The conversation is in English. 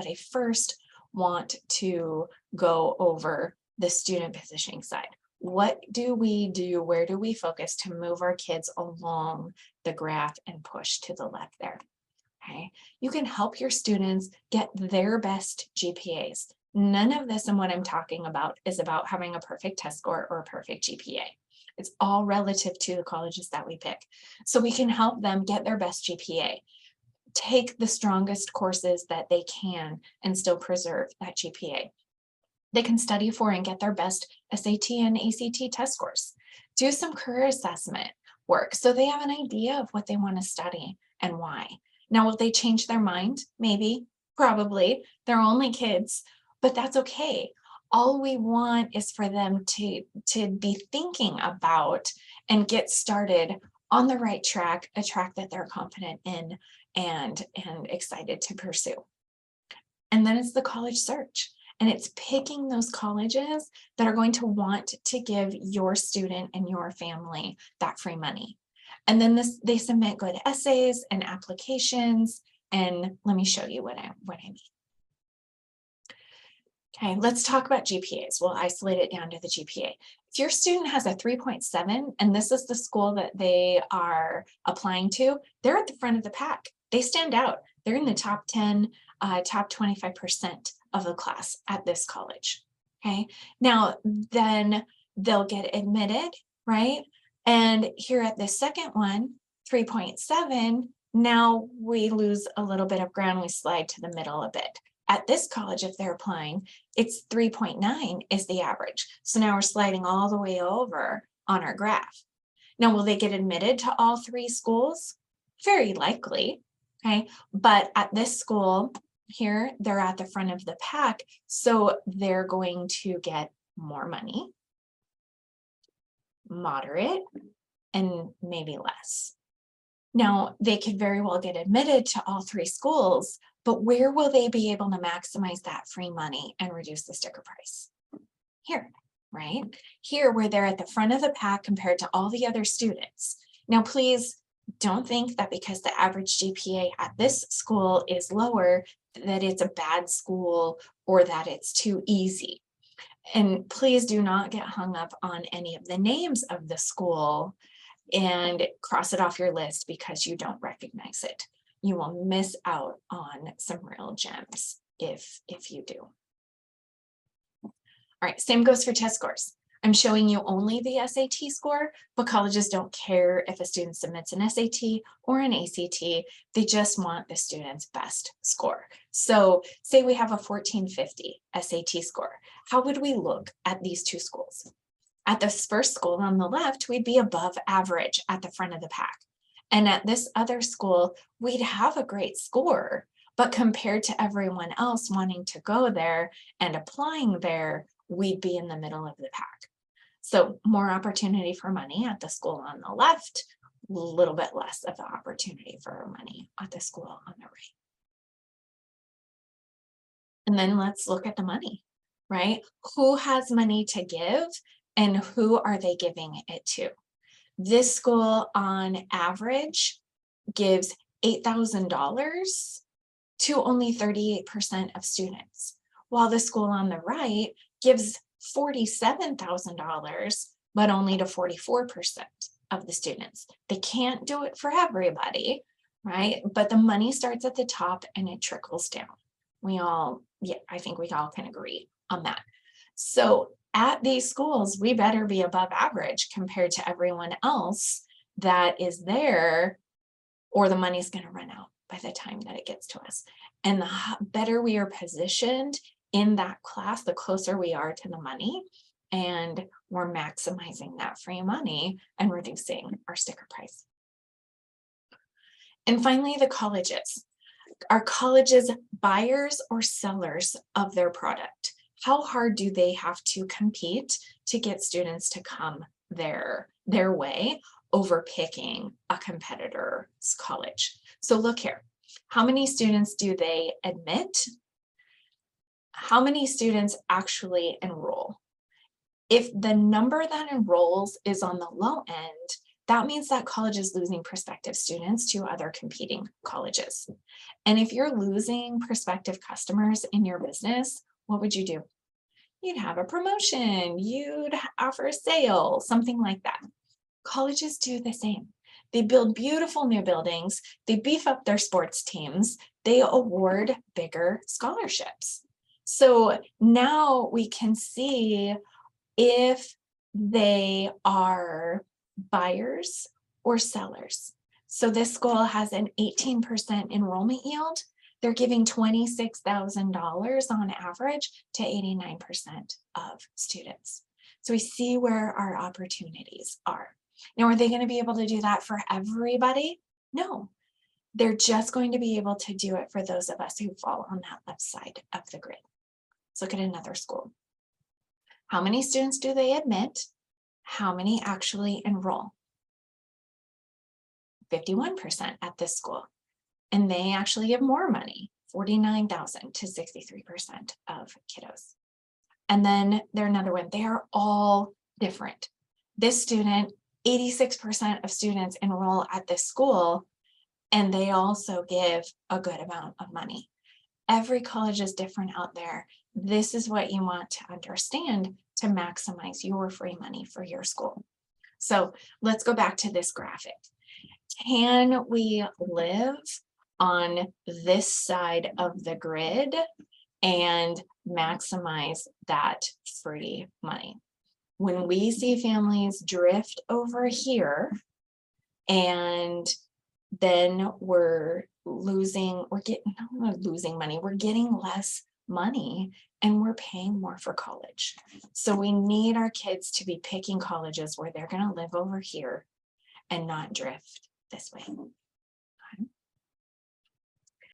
but I first want to go over the student positioning side. What do we do? Where do we focus to move our kids along the graph and push to the left there? Okay, you can help your students get their best GPAs. None of this and what I'm talking about is about having a perfect test score or a perfect GPA. It's all relative to the colleges that we pick. So we can help them get their best GPA, take the strongest courses that they can and still preserve that GPA. They can study for and get their best SAT and ACT test scores. Do some career assessment work so they have an idea of what they want to study and why. Now, will they change their mind? Maybe, probably. They're only kids, but that's okay. All we want is for them to be thinking about and get started on the right track, a track that they're confident in and excited to pursue. And then it's the college search. And it's picking those colleges that are going to want to give your student and your family that free money. And then they submit good essays and applications. And let me show you what I mean. Okay, let's talk about GPAs. We'll isolate it down to the GPA. If your student has a 3.7, and this is the school that they are applying to, they're at the front of the pack. They stand out. They're in the top 10, top 25% of the class at this college. Okay, now then they'll get admitted, right? And here at the second one, 3.7, now we lose a little bit of ground. We slide to the middle a bit. At this college, if they're applying, it's 3.9 is the average. So now we're sliding all the way over on our graph. Now, will they get admitted to all three schools? Very likely, okay? But at this school here, they're at the front of the pack, so they're going to get more money, moderate, and maybe less. Now, they could very well get admitted to all three schools, but where will they be able to maximize that free money and reduce the sticker price? Here, right? Here, where they're at the front of the pack compared to all the other students. Now, please don't think that because the average GPA at this school is lower, that it's a bad school or that it's too easy. And please do not get hung up on any of the names of the school and cross it off your list because you don't recognize it. You will miss out on some real gems if you do. All right, same goes for test scores. I'm showing you only the SAT score, but colleges don't care if a student submits an SAT or an ACT. They just want the student's best score. So say we have a 1450 SAT score. How would we look at these two schools? At this first school on the left, we'd be above average at the front of the pack. And at this other school, we'd have a great score, but compared to everyone else wanting to go there and applying there, we'd be in the middle of the pack. So more opportunity for money at the school on the left, a little bit less of the opportunity for money at the school on the right. And then let's look at the money, right? Who has money to give and who are they giving it to? This school on average gives $8,000 to only 38% of students, while the school on the right gives $47,000, but only to 44% of the students. They can't do it for everybody, right? But the money starts at the top and it trickles down. I think we all can agree on that. So at these schools, we better be above average compared to everyone else that is there, or the money's going to run out by the time that it gets to us. And the better we are positioned in that class, the closer we are to the money, and we're maximizing that free money and reducing our sticker price. And finally, the colleges. Are colleges buyers or sellers of their product? How hard do they have to compete to get students to come their way over picking a competitor's college? So look here, how many students do they admit? How many students actually enroll? If the number that enrolls is on the low end, that means that college is losing prospective students to other competing colleges. And if you're losing prospective customers in your business, what would you do? You'd have a promotion, you'd offer a sale, something like that. Colleges do the same. They build beautiful new buildings, they beef up their sports teams, they award bigger scholarships. So now we can see if they are buyers or sellers. So this school has an 18% enrollment yield. They're giving $26,000 on average to 89% of students. So we see where our opportunities are. Now, are they going to be able to do that for everybody? No, they're just going to be able to do it for those of us who fall on that left side of the grid. Let's look at another school. How many students do they admit? How many actually enroll? 51% at this school. And they actually give more money, 49,000 to 63% of kiddos. And then there's another one, they are all different. This student, 86% of students enroll at this school, and they also give a good amount of money. Every college is different out there. This is what you want to understand to maximize your free money for your school. So let's go back to this graphic. Can we live on this side of the grid and maximize that free money? When we see families drift over here and then we're losing money, we're getting less money and we're paying more for college. So we need our kids to be picking colleges where they're going to live over here and not drift this way.